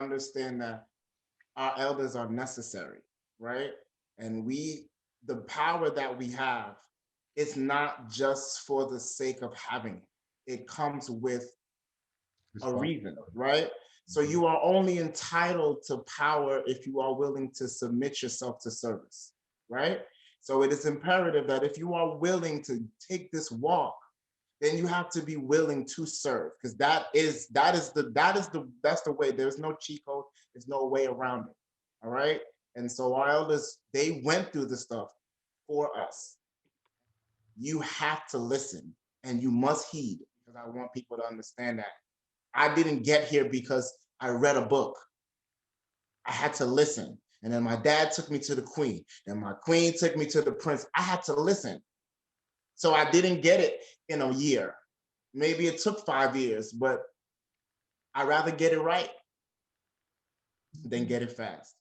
understand that our elders are necessary, right? And the power that we have, it's not just for the sake of having it. It comes with a reason, right? So you are only entitled to power if you are willing to submit yourself to service, right? So it is imperative that if you are willing to take this walk, then you have to be willing to serve, because that's the way. There's no cheat code. There's no way around it. All right. And so our elders, they went through the stuff for us. You have to listen and you must heed, because I want people to understand that I didn't get here because I read a book. I had to listen. And then my dad took me to the queen, and my queen took me to the prince. I had to listen. So I didn't get it in a year. Maybe it took 5 years, but I'd rather get it right than get it fast.